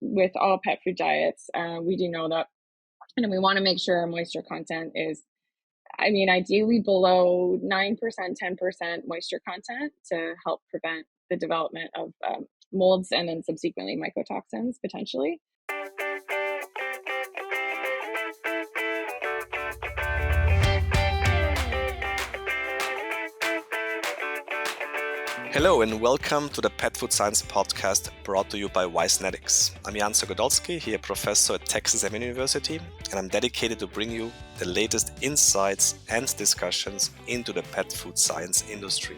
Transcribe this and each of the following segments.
with all pet food diets, we do know that, and we want to make sure our moisture content is, ideally below 9%, 10% moisture content to help prevent the development of molds and then subsequently mycotoxins potentially. Hello and welcome to the Pet Food Science Podcast brought to you by Wisenetics. I'm Jan Sogodolski, here professor at Texas A&M University, and I'm dedicated to bring you the latest insights and discussions into the pet food science industry.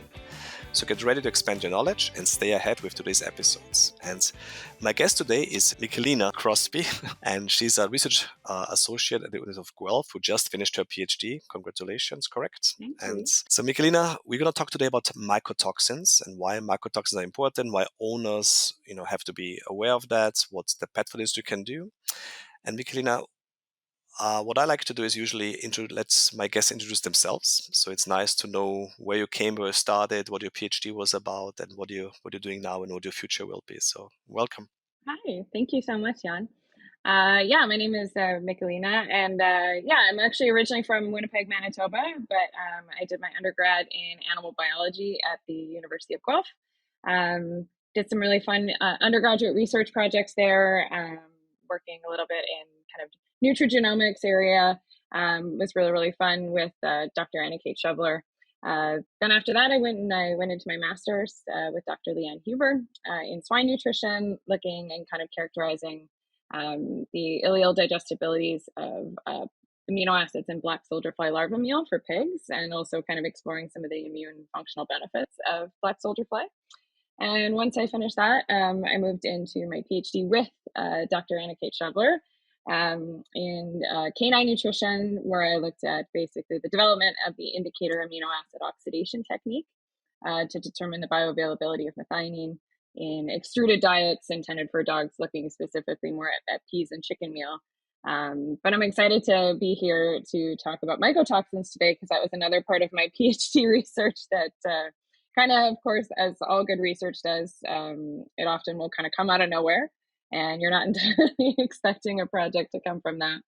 So get ready to expand your knowledge and stay ahead with today's episodes. And my guest today is Michelina Crosbie, and she's a research associate at the University of Guelph who just finished her PhD. Congratulations, correct? Thank you. And so Michelina, we're going to talk today about mycotoxins and why mycotoxins are important, why owners have to be aware of that, what the pet food industry can do. And Michelina, what I like to do is usually let my guests introduce themselves. So it's nice to know where you came, where you started, what your PhD was about, and what you're doing now and what your future will be. So welcome. Hi, thank you so much, Jan. My name is Michelina, and I'm actually originally from Winnipeg, Manitoba, but I did my undergrad in animal biology at the University of Guelph. Did some really fun undergraduate research projects there, working a little bit in kind of nutrigenomics area. Was really, really fun with Dr. Anna-Kate Shoveler. Then after that, I went into my master's with Dr. Leanne Huber in swine nutrition, looking and kind of characterizing the ileal digestibilities of amino acids in black soldier fly larva meal for pigs, and also kind of exploring some of the immune functional benefits of black soldier fly. And once I finished that, I moved into my PhD with Dr. Anna-Kate Shoveler in canine nutrition, where I looked at basically the development of the indicator amino acid oxidation technique to determine the bioavailability of methionine in extruded diets intended for dogs, looking specifically more at peas and chicken meal. But I'm excited to be here to talk about mycotoxins today, because that was another part of my PhD research that kind of course, as all good research does, it often will kind of come out of nowhere, and you're not entirely expecting a project to come from that.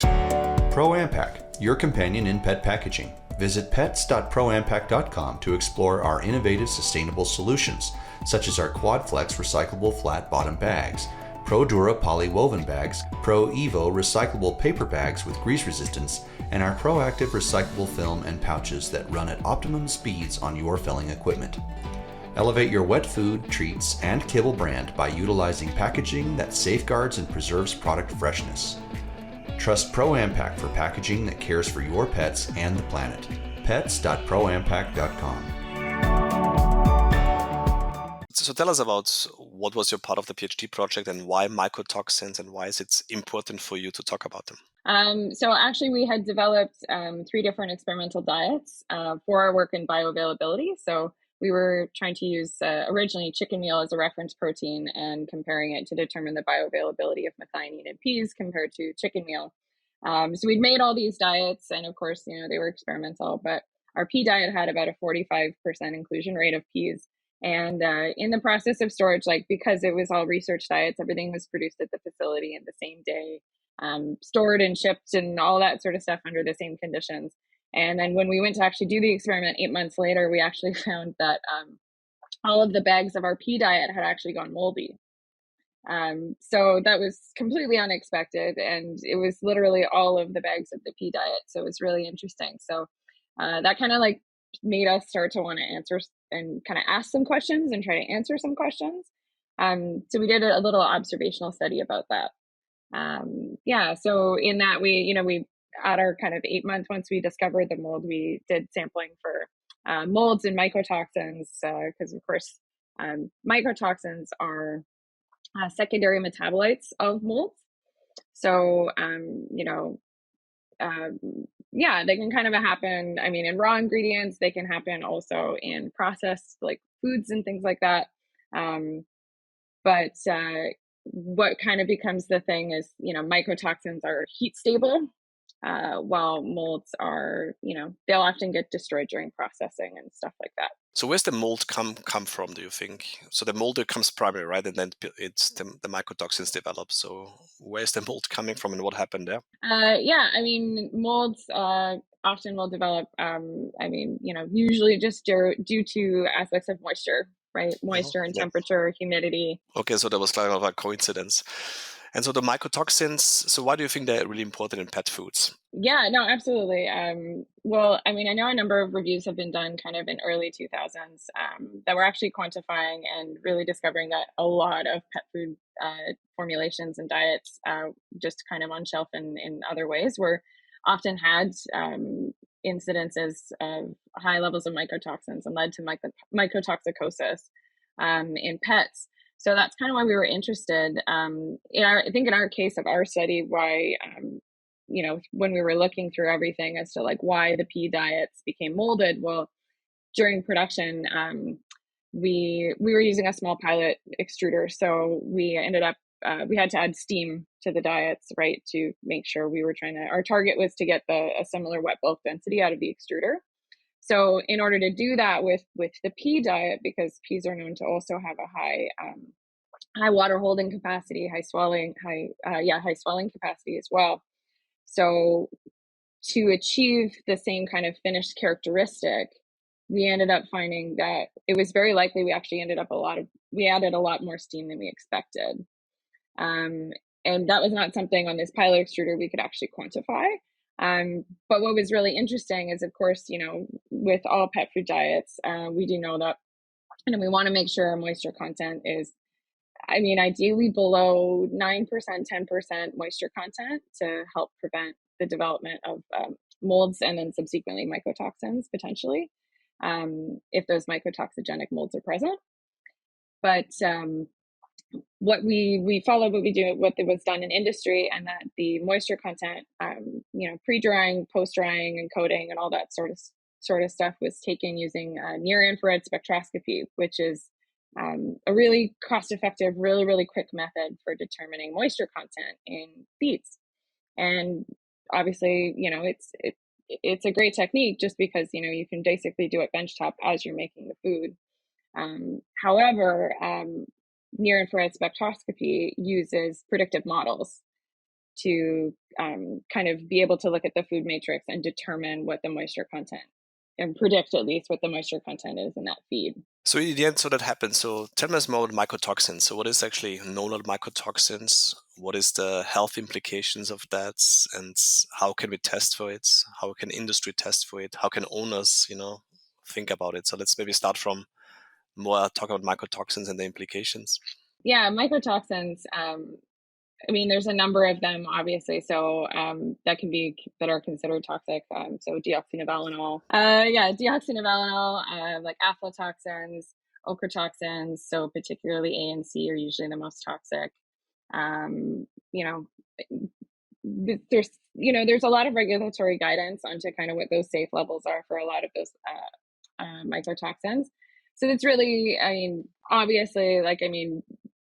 ProAmpac, your companion in pet packaging. Visit pets.proampac.com to explore our innovative sustainable solutions, such as our QuadFlex recyclable flat bottom bags, ProDura polywoven bags, ProEvo recyclable paper bags with grease resistance, and our ProActive recyclable film and pouches that run at optimum speeds on your filling equipment. Elevate your wet food, treats, and kibble brand by utilizing packaging that safeguards and preserves product freshness. Trust ProAmpac for packaging that cares for your pets and the planet. pets.proampac.com. So tell us about what was your part of the PhD project and why mycotoxins, and why is it important for you to talk about them? So actually we had developed 3 different experimental diets for our work in bioavailability. So we were trying to use originally chicken meal as a reference protein and comparing it to determine the bioavailability of methionine in peas compared to chicken meal. So we'd made all these diets, and of course, they were experimental, but our pea diet had about a 45% inclusion rate of peas. And in the process of storage, because it was all research diets, everything was produced at the facility in the same day, stored and shipped and all that sort of stuff under the same conditions. And then when we went to actually do the experiment 8 months later, we actually found that all of the bags of our pea diet had actually gone moldy. So that was completely unexpected, and it was literally all of the bags of the pea diet. So it was really interesting. So that kind of made us start to want to answer and kind of ask some questions and try to answer some questions. So we did a little observational study about that. So in that we at our kind of 8 months, once we discovered the mold, we did sampling for molds and mycotoxins, because of course mycotoxins are secondary metabolites of molds. So they can kind of happen, in raw ingredients. They can happen also in processed foods and things like that. But what kind of becomes the thing is, mycotoxins are heat stable, while molds are, they'll often get destroyed during processing and stuff like that. So where's the mold come from, do you think? So the mold comes primary, right? And then it's the mycotoxins develop. So where's the mold coming from and what happened there? Yeah, I mean, molds often will develop, usually just due to aspects of moisture, right? Moisture and Yeah. temperature, humidity. Okay, so that was kind of a coincidence. And so the mycotoxins, so why do you think they're really important in pet foods? Yeah, no, absolutely. Well, I mean, I know a number of reviews have been done kind of in early 2000s that were actually quantifying and really discovering that a lot of pet food formulations and diets, just kind of on shelf and in other ways, were often had incidences of high levels of mycotoxins and led to mycotoxicosis in pets. So that's kind of why we were interested. I think in our case of our study, why when we were looking through everything as to like why the pea diets became molded, well, during production, we were using a small pilot extruder, so we ended up we had to add steam to the diets, right, to make sure our target was to get a similar wet bulk density out of the extruder. So in order to do that with the pea diet, because peas are known to also have a high water holding capacity, high swelling capacity as well. So to achieve the same kind of finished characteristic, we ended up finding that it was very likely we added a lot more steam than we expected. And that was not something on this pilot extruder we could actually quantify. But what was really interesting is, of course, with all pet food diets, we do know that, and we want to make sure our moisture content is, ideally below 9%, 10% moisture content to help prevent the development of molds and then subsequently mycotoxins potentially, if those mycotoxigenic molds are present. But what was done in industry, and that the moisture content, pre-drying, post-drying, and coating, and all that sort of stuff was taken using near-infrared spectroscopy, which is a really cost-effective, really, really quick method for determining moisture content in feeds. And obviously, it's a great technique just because, you can basically do it benchtop as you're making the food. However, near-infrared spectroscopy uses predictive models to kind of be able to look at the food matrix and determine what the moisture content, and predict at least what the moisture content is in that feed. So in the end, so that happens. So tell me more about mycotoxins. So what is actually known about mycotoxins? What is the health implications of that? And how can we test for it? How can industry test for it? How can owners, think about it? So let's maybe start from more talk about mycotoxins and the implications. Yeah, mycotoxins. There's a number of them, obviously, so that are considered toxic. So deoxynivalenol, like aflatoxins, ochratoxins. So particularly A and C are usually the most toxic. There's a lot of regulatory guidance onto kind of what those safe levels are for a lot of those mycotoxins. So it's really, obviously,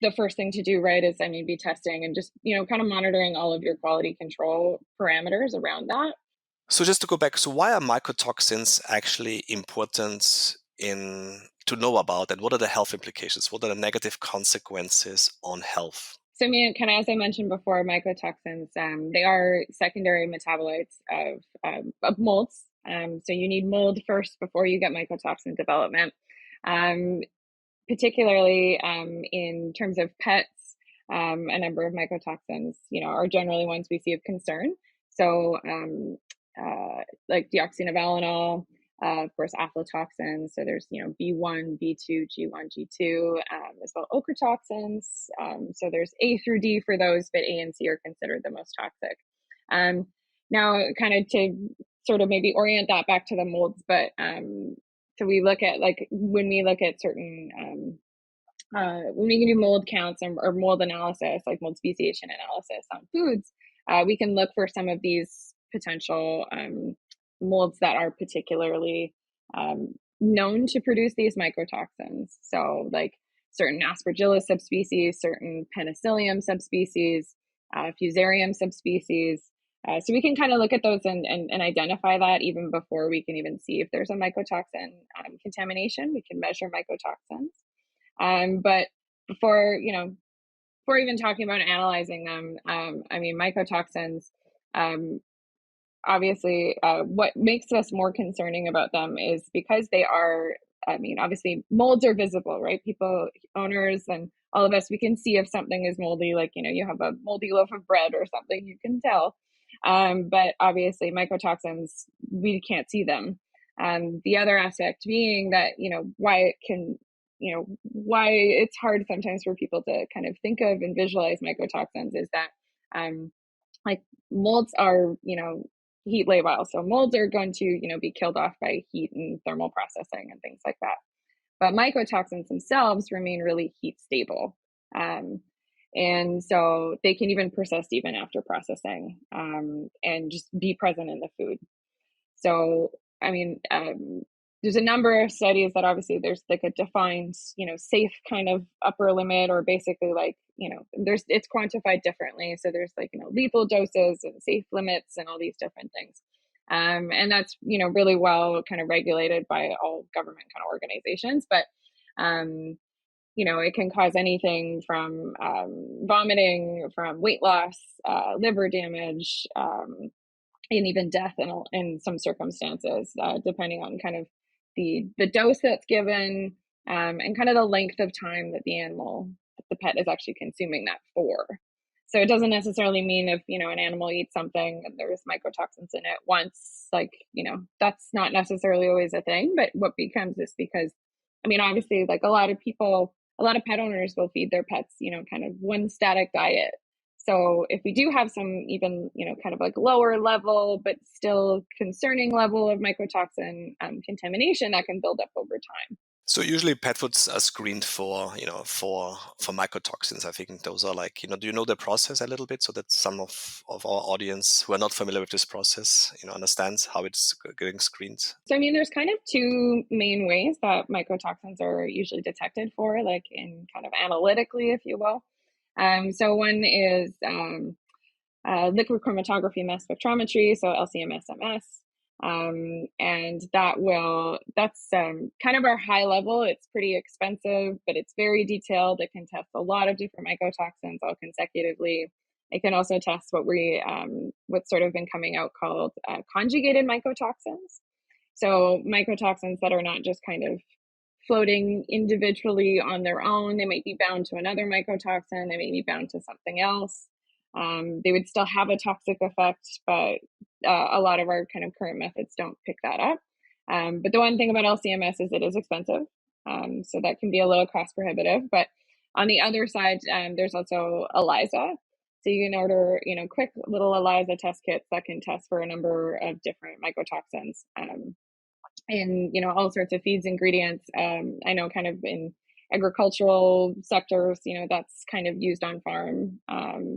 the first thing to do, right, is, be testing and just, kind of monitoring all of your quality control parameters around that. So just to go back, so why are mycotoxins actually important to know about, and what are the health implications? What are the negative consequences on health? So, kind of as I mentioned before, mycotoxins, they are secondary metabolites of molds. So you need mold first before you get mycotoxin development. Particularly in terms of pets, a number of mycotoxins, are generally ones we see of concern. So like deoxynivalenol, of course, aflatoxins. So there's, B1, B2, G1, G2, as well ochratoxins. So there's A through D for those, but A and C are considered the most toxic. Now, kind of to sort of maybe orient that back to the molds, but so we look at, like, when we look at certain, when we can do mold counts or mold analysis, like mold speciation analysis on foods, we can look for some of these potential molds that are particularly known to produce these mycotoxins. So like certain Aspergillus subspecies, certain Penicillium subspecies, Fusarium subspecies. So we can kind of look at those and identify that even before we can even see if there's a mycotoxin contamination. We can measure mycotoxins. But before, before even talking about analyzing them, mycotoxins, obviously, what makes us more concerning about them is because they are, obviously molds are visible, right? People, owners, and all of us, we can see if something is moldy, like, you have a moldy loaf of bread or something, you can tell. But obviously mycotoxins, we can't see them. The other aspect being that, why it can, why it's hard sometimes for people to kind of think of and visualize mycotoxins is that, like molds are, heat labile. So molds are going to, be killed off by heat and thermal processing and things like that. But mycotoxins themselves remain really heat stable. And so they can even persist even after processing, and just be present in the food. So, there's a number of studies that obviously there's like a defined, safe kind of upper limit, or basically like, it's quantified differently. So there's like, lethal doses and safe limits and all these different things. And that's, really well kind of regulated by all government kind of organizations. But, it can cause anything from vomiting, from weight loss, liver damage, and even death in some circumstances, depending on kind of the dose that's given, and kind of the length of time that the pet is actually consuming that for. So it doesn't necessarily mean if, an animal eats something and there's mycotoxins in it once, like, that's not necessarily always a thing. But what becomes is because, obviously, like a lot of pet owners will feed their pets, kind of one static diet. So if we do have some even, kind of like lower level, but still concerning level of mycotoxin contamination, that can build up over time. So usually pet foods are screened for, for mycotoxins. I think those are like, do you know the process a little bit so that some of our audience who are not familiar with this process, understands how it's getting screened? So, there's kind of two main ways that mycotoxins are usually detected for, like in kind of analytically, if you will. So one is liquid chromatography mass spectrometry, so LCMS-MS. And that's kind of our high level. It's pretty expensive, but it's very detailed. It can test a lot of different mycotoxins all consecutively. It can also test what's sort of been coming out called conjugated mycotoxins. So mycotoxins that are not just kind of floating individually on their own. They might be bound to another mycotoxin. They may be bound to something else. They would still have a toxic effect, but a lot of our kind of current methods don't pick that up. But the one thing about LCMS is it is expensive. So that can be a little cost prohibitive. But on the other side, there's also ELISA. So you can order, quick little ELISA test kits that can test for a number of different mycotoxins. In all sorts of feeds ingredients. I know kind of in agricultural sectors, that's kind of used on farm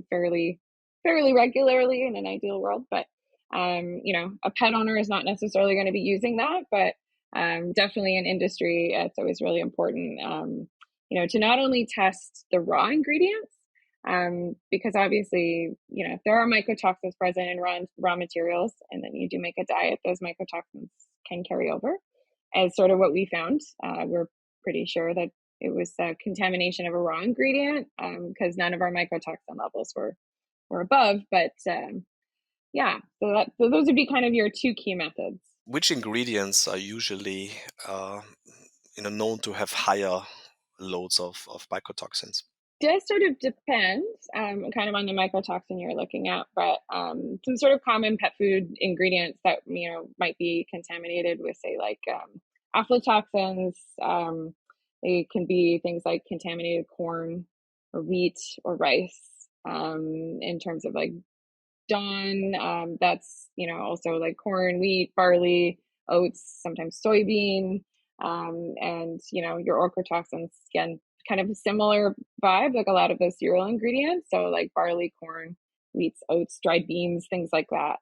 fairly regularly in an ideal world. But a pet owner is not necessarily going to be using that, but definitely in industry, it's always really important, to not only test the raw ingredients, because obviously, if there are mycotoxins present in raw materials, and then you do make a diet, those mycotoxins can carry over, as sort of what we found. We're pretty sure that it was a contamination of a raw ingredient, because none of our mycotoxin levels were above. But yeah, so those would be kind of your two key methods. Which ingredients are usually known to have higher loads of mycotoxins? Does sort of depend kind of on the mycotoxin you're looking at, but some sort of common pet food ingredients that might be contaminated with, say, like aflatoxins. They can be things like contaminated corn or wheat or rice. In terms of like dawn, that's also like corn, wheat, barley, oats, sometimes soybean, and your ochratoxins, again, kind of a similar vibe, like a lot of those cereal ingredients. So like barley, corn, wheats, oats, dried beans, things like that.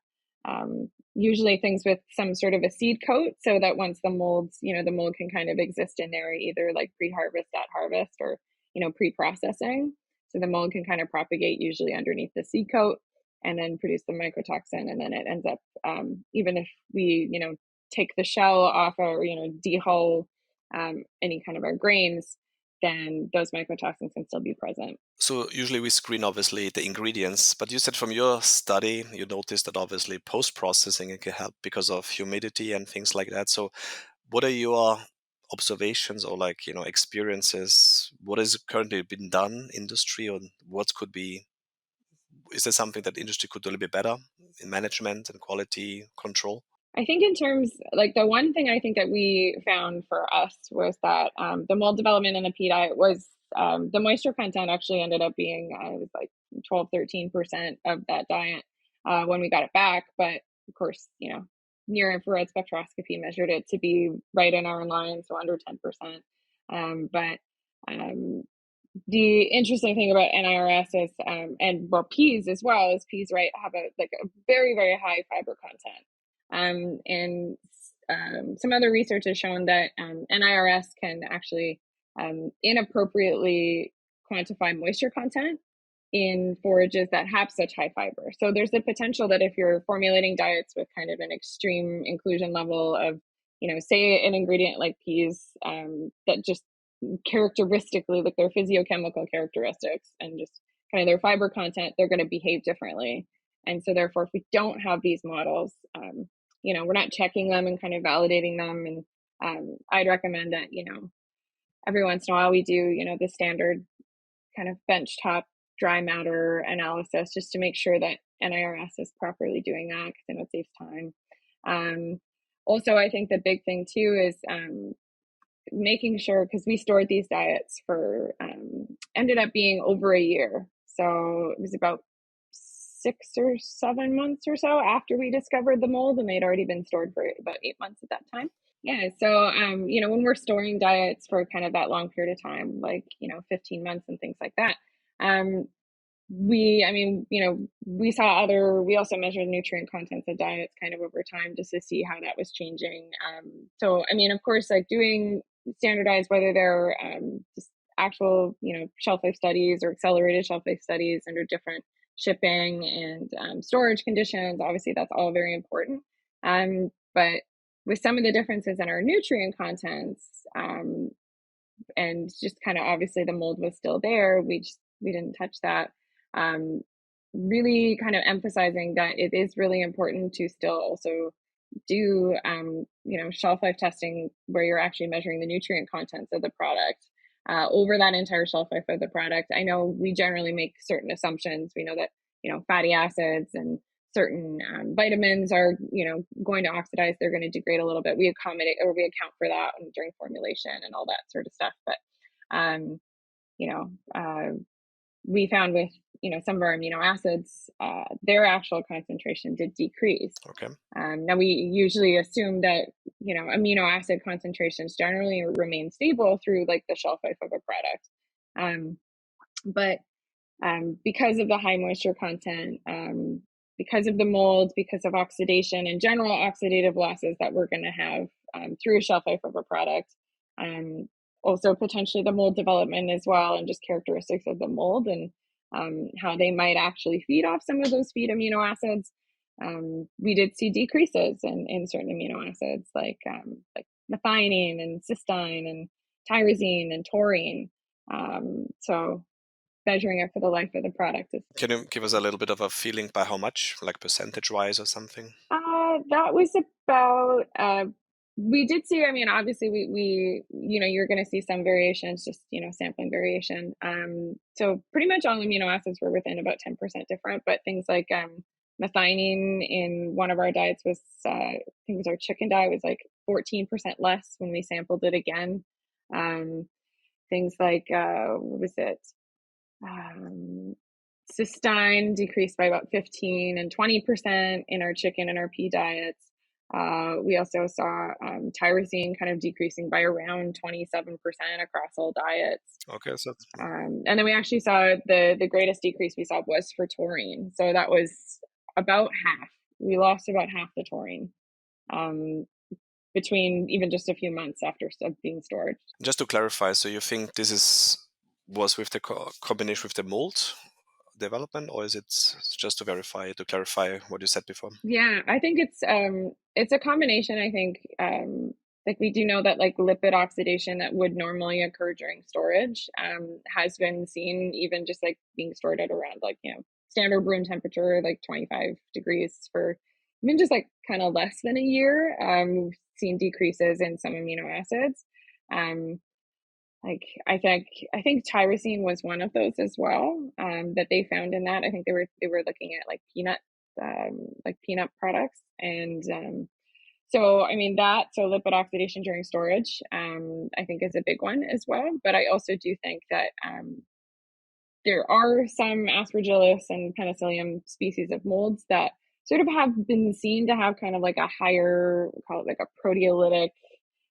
Usually things with some sort of a seed coat, so that once the molds, the mold can kind of exist in there, either like pre-harvest, at harvest, or pre-processing. So the mold can kind of propagate usually underneath the seed coat. and then produce the mycotoxin. And then it ends up, even if we, take the shell off or, dehull any kind of our grains, then those mycotoxins can still be present. So usually we screen obviously the ingredients, but you said from your study, you noticed that obviously post-processing it can help because of humidity and things like that. So what are your observations or experiences? What is currently been done industry, or what could be, is there something that industry could do a little bit better in management and quality control? I think in terms, like the one thing I think that we found for us was that the mold development in the pea diet was the moisture content actually ended up being, it was like 12, 13% of that diet when we got it back. But of course, near infrared spectroscopy measured it to be right in our line, so under 10%. But the interesting thing about NIRS is, and well, peas as well, is peas, right, have a very, very high fiber content. And some other research has shown that NIRS can actually inappropriately quantify moisture content in forages that have such high fiber. So there's the potential that if you're formulating diets with kind of an extreme inclusion level of, say an ingredient like peas, that just characteristically, like their physiochemical characteristics and just kind of their fiber content, they're going to behave differently. And so therefore, if we don't have these models, we're not checking them and kind of validating them. And I'd recommend that, every once in a while we do, the standard kind of benchtop dry matter analysis just to make sure that NIRS is properly doing that, because I know it saves time. Also, I think the big thing too is making sure, because we stored these diets for, ended up being over a year. So it was about 6 or 7 months or so after we discovered the mold, and they'd already been stored for about 8 months at that time. Yeah, so when we're storing diets for kind of that long period of time, like 15 months and things like that, we also measured nutrient contents of diets kind of over time just to see how that was changing. So of course, like doing standardized, whether they're just actual shelf life studies or accelerated shelf life studies under different shipping and storage conditions, obviously that's all very important. But with some of the differences in our nutrient contents, and just kind of obviously the mold was still there, we didn't touch that. Really kind of emphasizing that it is really important to still also do shelf life testing where you're actually measuring the nutrient contents of the product over that entire shelf life of the product. I know we generally make certain assumptions. We know that fatty acids and certain vitamins are going to oxidize, they're going to degrade a little bit. We accommodate, or we account for that during formulation and all that sort of stuff. But we found with some of our amino acids, their actual concentration did decrease. Okay. Now we usually assume that amino acid concentrations generally remain stable through like the shelf life of a product, but because of the high moisture content, because of the mold, because of oxidation and general oxidative losses that we're going to have through a shelf life of a product, also potentially the mold development as well, and just characteristics of the mold and how they might actually feed off some of those feed amino acids. We did see decreases in certain amino acids like methionine and cysteine and tyrosine and taurine. So measuring it for the life of the product. Can you give us a little bit of a feeling by how much, like percentage-wise or something? That was about, we did see, obviously we you're going to see some variations, just, sampling variation. So pretty much all amino acids were within about 10% different, but things like methionine in one of our diets was, I think it was our chicken diet, was like 14% less when we sampled it again. Things like, what was it? Cysteine decreased by about 15 and 20% in our chicken and our pea diets. We also saw tyrosine kind of decreasing by around 27% across all diets. Okay, so and then we actually saw the greatest decrease we saw was for taurine. So that was about half. We lost about half the taurine between even just a few months after being stored. Just to clarify, so you think this was with the combination with the mold development, or is it just to clarify what you said before? Yeah, I think it's a combination. I think like we do know that like lipid oxidation that would normally occur during storage has been seen even just like being stored at around like standard room temperature, like 25 degrees for even just like kind of less than a year. We've seen decreases in some amino acids. Um, like I think tyrosine was one of those as well, that they found in that. I think they were looking at like peanut products, and so I mean so lipid oxidation during storage, I think is a big one as well. But I also do think that there are some Aspergillus and Penicillium species of molds that sort of have been seen to have kind of like a higher, call it like a proteolytic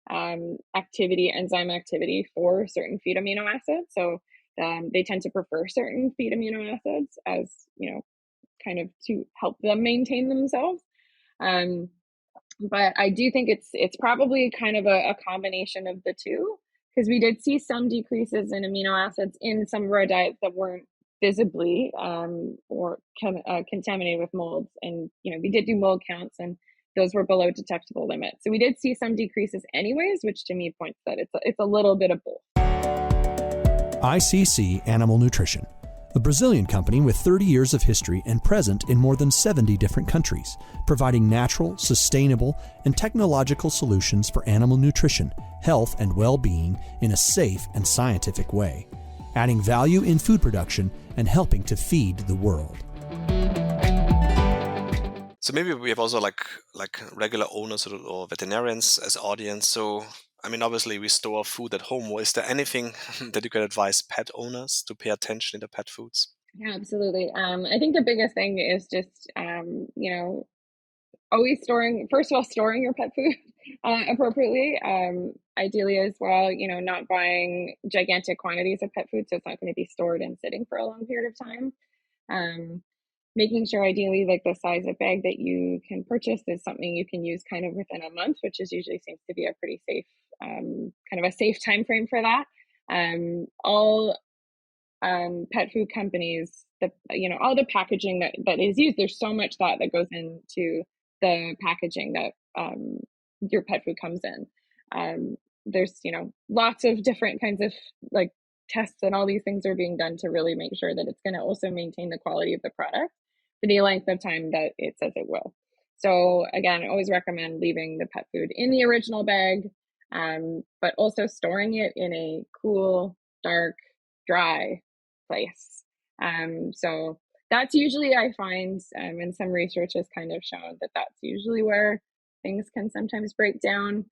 enzyme activity for certain feed amino acids. So they tend to prefer certain feed amino acids as, kind of to help them maintain themselves. But I do think it's probably kind of a combination of the two, because we did see some decreases in amino acids in some of our diets that weren't visibly contaminated with molds, and we did do mold counts, and those were below detectable limits. So we did see some decreases anyways, which to me points that it's a little bit of both. ICC Animal Nutrition, a Brazilian company with 30 years of history and present in more than 70 different countries, providing natural, sustainable, and technological solutions for animal nutrition, health, and well-being in a safe and scientific way, adding value in food production and helping to feed the world. So maybe we have also like regular owners or veterinarians as audience. So I mean, obviously we store food at home. Is there anything that you can advise pet owners to pay attention in the pet foods? Yeah, absolutely. I think the biggest thing is just always storing your pet food appropriately. Ideally as well, not buying gigantic quantities of pet food, so it's not going to be stored and sitting for a long period of time. Making sure ideally like the size of bag that you can purchase is something you can use kind of within a month, which is usually seems to be a pretty safe, kind of a safe time frame for that. All pet food companies, all the packaging that is used, there's so much thought that goes into the packaging that your pet food comes in. There's lots of different kinds of like tests, and all these things are being done to really make sure that it's going to also maintain the quality of the product for the length of time that it says it will. So again, I always recommend leaving the pet food in the original bag, but also storing it in a cool, dark, dry place. So that's usually, I find, and some research has kind of shown that that's usually where things can sometimes break down.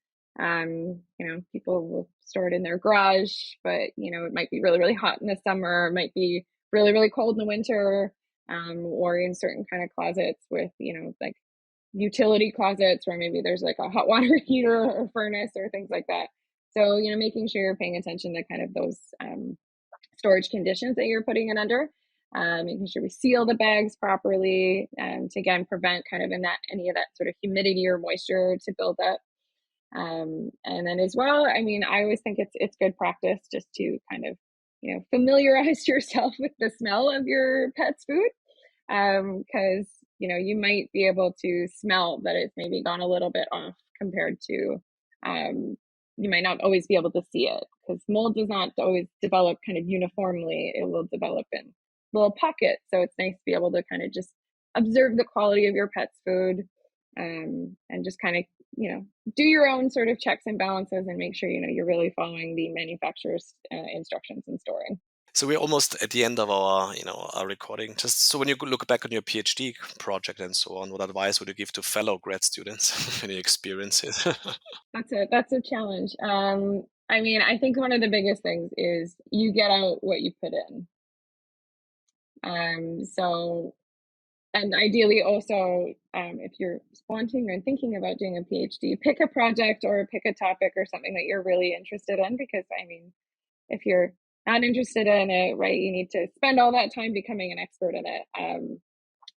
People will store it in their garage, but it might be really, really hot in the summer, it might be really, really cold in the winter, or in certain kind of closets with, like utility closets where maybe there's like a hot water heater or furnace or things like that. So, making sure you're paying attention to kind of those storage conditions that you're putting it under, making sure we seal the bags properly, to again prevent kind of any of that sort of humidity or moisture to build up. And then as well, I mean, I always think it's good practice just to kind of familiarize yourself with the smell of your pet's food, because you might be able to smell that it's maybe gone a little bit off compared to, you might not always be able to see it, because mold does not always develop kind of uniformly. It will develop in little pockets. So it's nice to be able to kind of just observe the quality of your pet's food, and just kind of, do your own sort of checks and balances and make sure, you're really following the manufacturer's instructions in storing. So we're almost at the end of our recording. Just so when you look back on your PhD project and so on, what advice would you give to fellow grad students? Any experiences? That's a challenge. I mean, I think one of the biggest things is you get out what you put in. So, and ideally also, if you're wanting or thinking about doing a PhD, pick a project or pick a topic or something that you're really interested in, because I mean, if you're not interested in it, right, you need to spend all that time becoming an expert in it.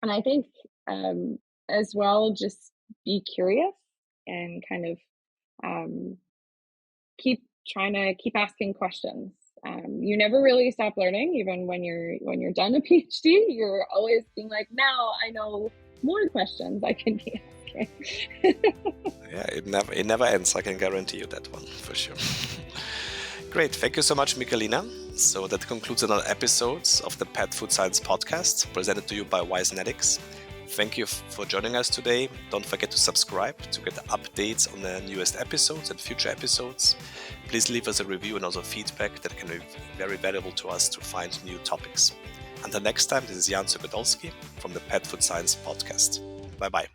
And I think, as well, just be curious and kind of keep asking questions. you never really stop learning, even when you're done a PhD. You're always being like, now I know more questions I can be asking. Yeah, it never ends. I can guarantee you that one for sure. Great, thank you so much, Michelina. So that concludes another episode of the Pet Food Science Podcast, presented to you by Wysenetics. Thank you for joining us today. Don't forget to subscribe to get updates on the newest episodes and future episodes. Please leave us a review and also feedback that can be very valuable to us to find new topics. Until next time, this is Jan Sokodolski from the Pet Food Science Podcast. Bye-bye.